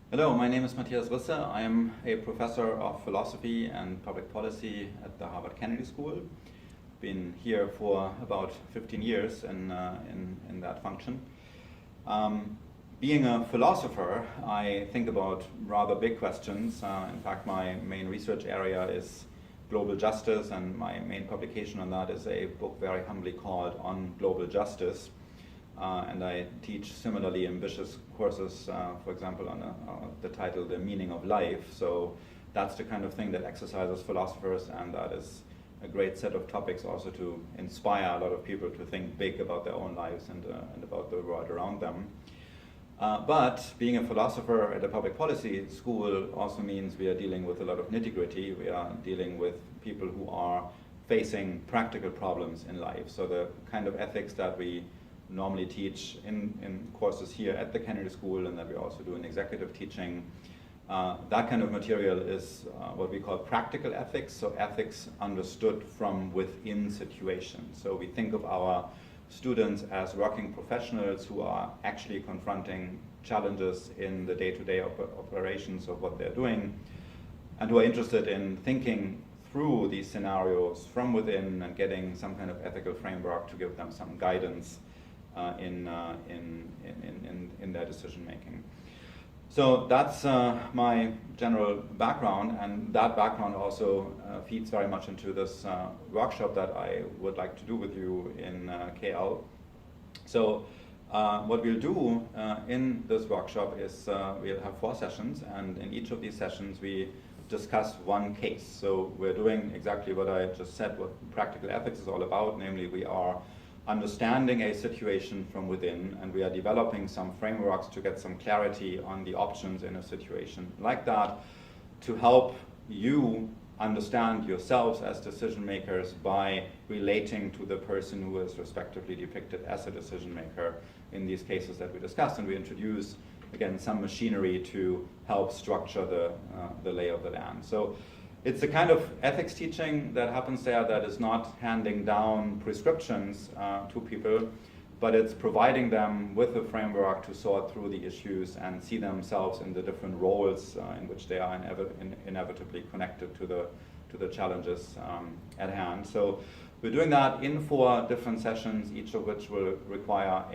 Hello, my name is Mathias Risse. I am a professor of philosophy and public policy at the Harvard Kennedy School. Been here for about 15 years in that function. Being a philosopher, I think about rather big questions. In fact, my main research area is global justice, and my main publication on that is a book very humbly called On Global Justice. And I teach similarly ambitious courses, for example, on the title The Meaning of Life. So that's the kind of thing that exercises philosophers, and that is a great set of topics also to inspire a lot of people to think big about their own lives and about the world around them. But being a philosopher at a public policy school also means we are dealing with a lot of nitty-gritty. We are dealing with people who are facing practical problems in life. So the kind of ethics that we normally teach in courses here at the Kennedy School, and that we also do in executive teaching. That kind of material is what we call practical ethics, so ethics understood from within situations. So we think of our students as working professionals who are actually confronting challenges in the day-to-day operations of what they're doing, and who are interested in thinking through these scenarios from within and getting some kind of ethical framework to give them some guidance in their decision making. So that's my general background, and that background also feeds very much into this workshop that I would like to do with you in KL. So what we'll do in this workshop is we'll have 4 sessions, and in each of these sessions we discuss one case. So we're doing exactly what I just said, what practical ethics is all about, namely we are understanding a situation from within, and we are developing some frameworks to get some clarity on the options in a situation like that, to help you understand yourselves as decision makers by relating to the person who is respectively depicted as a decision maker in these cases that we discussed. And we introduce, again, some machinery to help structure the lay of the land. So it's a kind of ethics teaching that happens there that is not handing down prescriptions to people, but it's providing them with a framework to sort through the issues and see themselves in the different roles in which they are inevitably connected to the challenges at hand. So we're doing that in 4 different sessions, each of which will require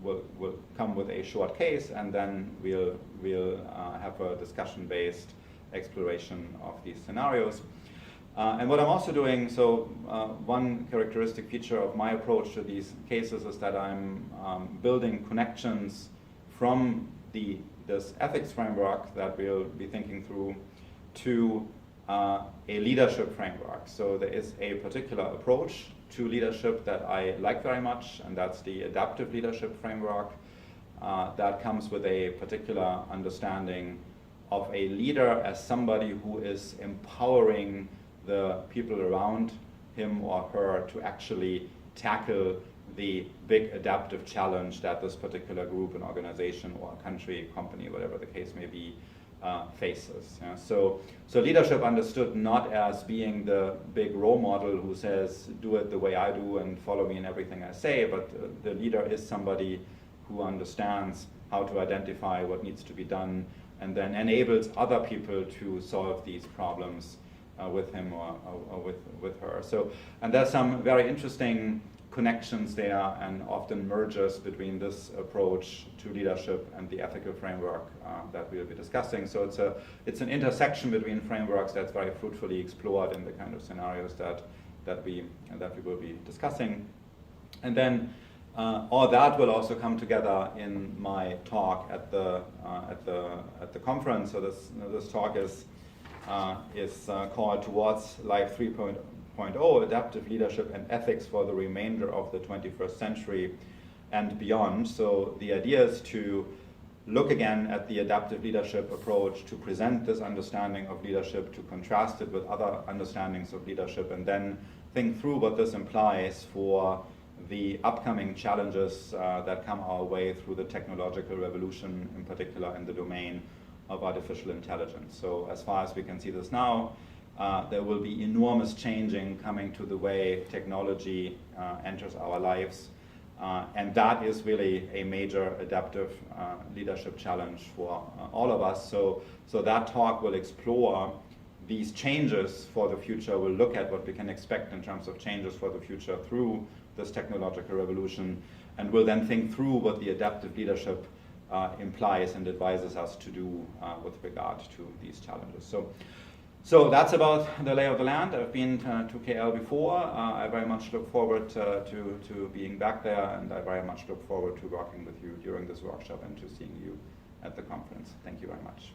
will come with a short case, and then we'll have a discussion-based exploration of these scenarios. And what I'm also doing, so one characteristic feature of my approach to these cases is that I'm building connections from this ethics framework that we'll be thinking through to a leadership framework. So there is a particular approach to leadership that I like very much, and that's the adaptive leadership framework that comes with a particular understanding of a leader as somebody who is empowering the people around him or her to actually tackle the big adaptive challenge that this particular group, an organization or a country, company, whatever the case may be, faces. Yeah? So leadership understood not as being the big role model who says, do it the way I do and follow me in everything I say, but the leader is somebody who understands how to identify what needs to be done and then enables other people to solve these problems with him or with her. So, and there's some very interesting connections there and often mergers between this approach to leadership and the ethical framework that we'll be discussing. So it's an intersection between frameworks that's very fruitfully explored in the kind of scenarios that we will be discussing. And then all that will also come together in my talk at the conference. So this talk is called Towards Life 3.0: Adaptive Leadership and Ethics for the Remainder of the 21st Century and Beyond. So the idea is to look again at the adaptive leadership approach, to present this understanding of leadership, to contrast it with other understandings of leadership, and then think through what this implies for the upcoming challenges that come our way through the technological revolution, in particular in the domain of artificial intelligence. So as far as we can see this now, there will be enormous changing coming to the way technology enters our lives, And that is really a major adaptive leadership challenge for all of us. So that talk will explore these changes for the future. We'll look at what we can expect in terms of changes for the future through this technological revolution, and we'll then think through what the adaptive leadership implies and advises us to do with regard to these challenges. So that's about the lay of the land. I've been to KL before. I very much look forward to being back there, and I very much look forward to working with you during this workshop and to seeing you at the conference. Thank you very much.